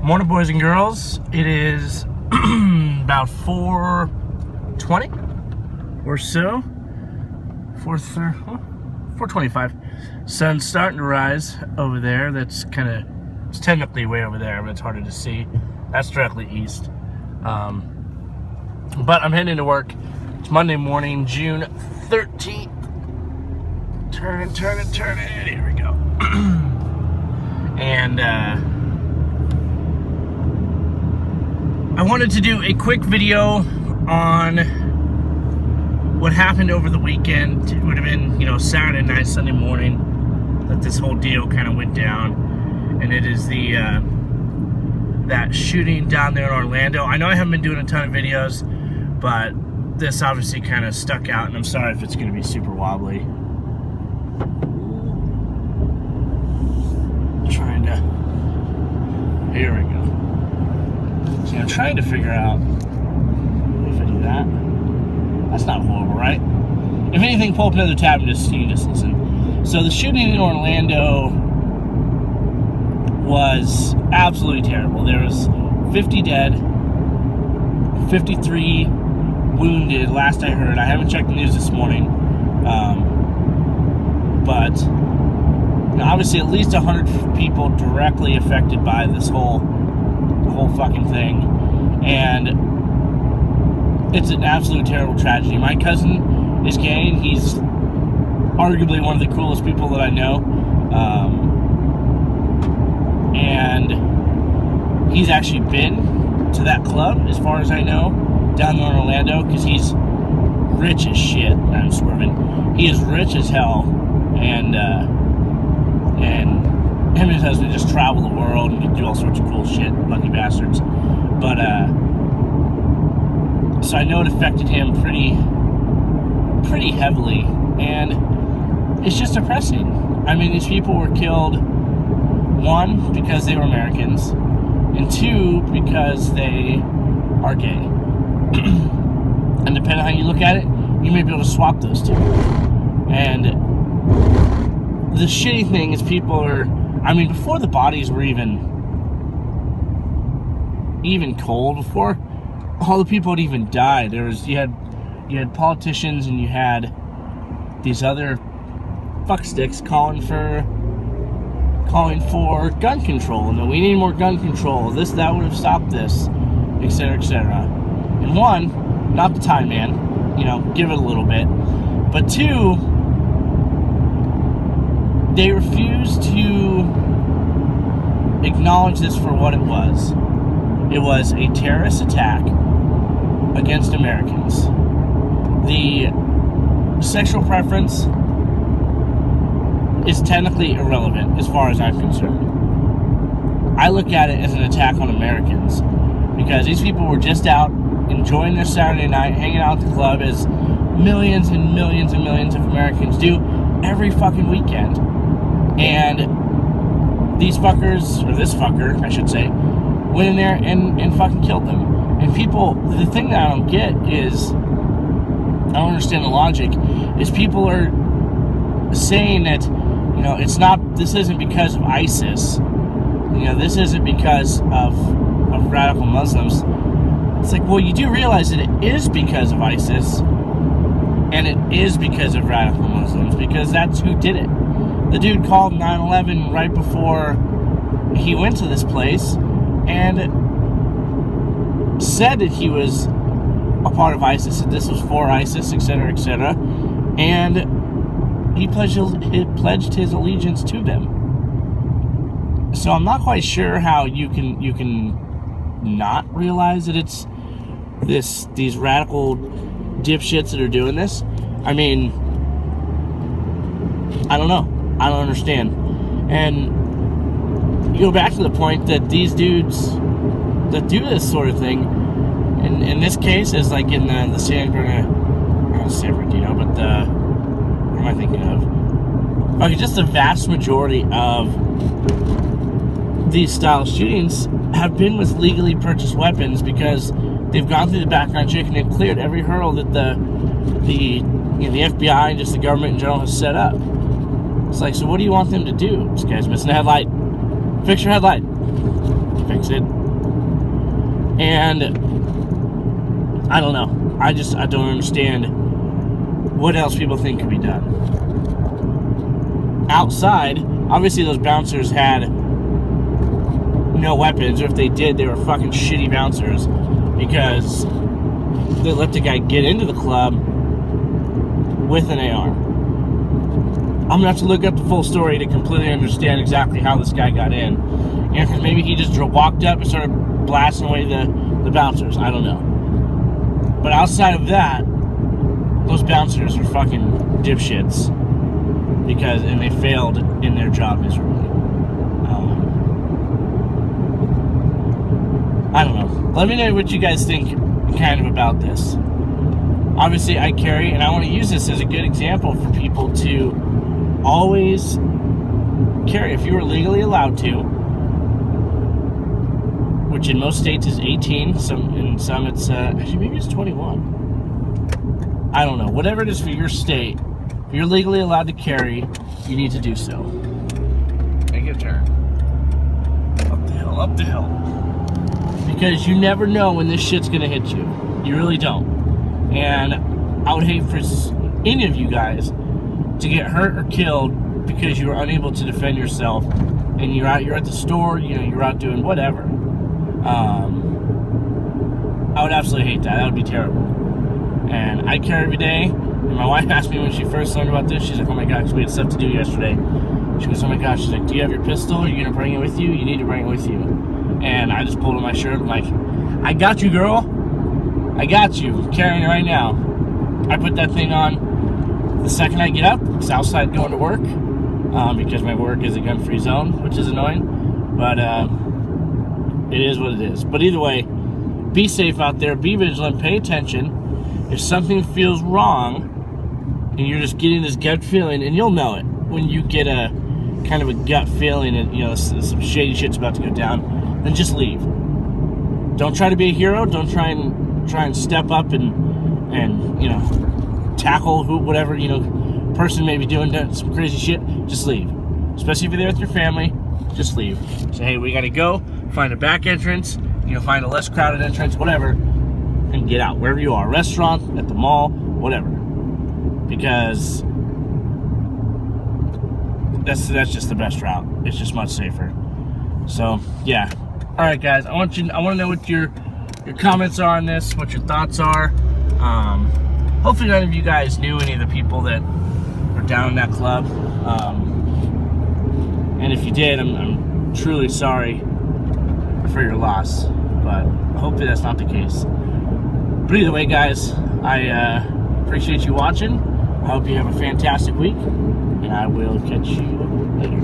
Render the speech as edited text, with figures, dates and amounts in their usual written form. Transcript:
Morning, boys and girls. It is about 4:20 or so. 4:25. Sun's starting to rise over there. That's it's technically way over there, but it's harder to see. That's directly east. But I'm heading into work. It's Monday morning, June 13th. Turn it. Here we go. And I wanted to do a quick video on what happened over the weekend. It would have been, Saturday night, Sunday morning that this whole deal kind of went down. And it is that shooting down there in Orlando. I know I haven't been doing a ton of videos, but this obviously kind of stuck out, and I'm sorry if it's going to be super wobbly. Here we go. See, I'm trying to figure out if I do that. That's not horrible, right? If anything, pull up another tab and just listen. So the shooting in Orlando was absolutely terrible. There was 50 dead, 53 wounded, last I heard. I haven't checked the news this morning. But obviously at least 100 people directly affected by this whole fucking thing. And it's an absolute terrible tragedy. My cousin is gay, and he's arguably one of the coolest people that I know. And he's actually been to that club, as far as I know, down there in Orlando, because he's rich as shit. I'm swerving. He is rich as hell, and him and his husband just travel the world and do all sorts of cool shit. Lucky bastards. But so I know it affected him pretty heavily, and it's just depressing. I mean, these people were killed, one, because they were Americans, and two, because they are gay. And depending on how you look at it, you may be able to swap those two. And the shitty thing is people are, before the bodies were even cold, before all the people had even died, you had politicians and you had these other fucksticks calling for gun control. No, we need more gun control. That would have stopped this, etc., etc. And one, not the time, man. Give it a little bit. But two, they refused to acknowledge this for what it was. It was a terrorist attack against Americans. The sexual preference is technically irrelevant as far as I'm concerned. I look at it as an attack on Americans, because these people were just out enjoying their Saturday night, hanging out at the club, as millions and millions and millions of Americans do every fucking weekend. And these fuckers, or this fucker, I should say, went in there and fucking killed them. And people, the thing that I don't get is, I don't understand the logic, is people are saying that, this isn't because of ISIS. This isn't because of radical Muslims. It's like, well, you do realize that it is because of ISIS, and it is because of radical Muslims, because that's who did it. The dude called 9/11 right before he went to this place and said that he was a part of ISIS, that this was for ISIS, etc., etc., and he pledged his allegiance to them. So I'm not quite sure how you can not realize that it's these radical dipshits that are doing this. I don't know. I don't understand. And you go back to the point that these dudes that do this sort of thing, in this case, is like in the San Bernardino, but what am I thinking of? Okay, just the vast majority of these style shootings have been with legally purchased weapons, because they've gone through the background check and they've cleared every hurdle that the FBI and just the government in general has set up. It's like, so what do you want them to do? This guy's missing a headlight. Fix your headlight. to fix it. And I don't know. I don't understand what else people think can be done. Outside, obviously those bouncers had no weapons, or if they did, they were fucking shitty bouncers, because they let the guy get into the club with an AR. I'm gonna have to look up the full story to completely understand exactly how this guy got in. And maybe he just walked up and started blasting away the bouncers. I don't know. But outside of that, those bouncers are fucking dipshits, and they failed in their job miserably. I don't know. Let me know what you guys think kind of about this. Obviously, I carry, and I want to use this as a good example for people to always carry if you are legally allowed to, which in most states is 18. In some it's actually maybe it's 21. I don't know. Whatever it is for your state, if you're legally allowed to carry, you need to do so. Make a turn. Up the hill. Because you never know when this shit's gonna hit you. You really don't. And I would hate for any of you guys to get hurt or killed because you were unable to defend yourself, and you're at the store, you're out doing whatever. I would absolutely hate that. That would be terrible. And I carry every day. And my wife asked me when she first learned about this, she's like, oh my gosh, we had stuff to do yesterday. She goes, oh my gosh, she's like, do you have your pistol? Are you gonna bring it with you? You need to bring it with you. And I just pulled on my shirt. I'm like, I got you, girl. I got you. I'm carrying it right now. I put that thing on the second I get up. It's outside going to work, because my work is a gun-free zone, which is annoying. But it is what it is. But either way, be safe out there. Be vigilant. Pay attention. If something feels wrong, and you're just getting this gut feeling, and you'll know it when you get a kind of a gut feeling, and some shady shit's about to go down, then just leave. Don't try to be a hero. Don't try and step up and tackle whatever person may be doing some crazy shit. Just leave. Especially if you're there with your family, just leave. Say, hey, we gotta go. Find a back entrance. Find a less crowded entrance, whatever, and get out wherever you are. Restaurant, at the mall, whatever. Because that's just the best route. It's just much safer. So yeah. All right, guys. I want to know what your comments are on this. What your thoughts are. Hopefully none of you guys knew any of the people that are down in that club. And if you did, I'm truly sorry for your loss. But hopefully that's not the case. But either way, guys, I appreciate you watching. I hope you have a fantastic week, and I will catch you later.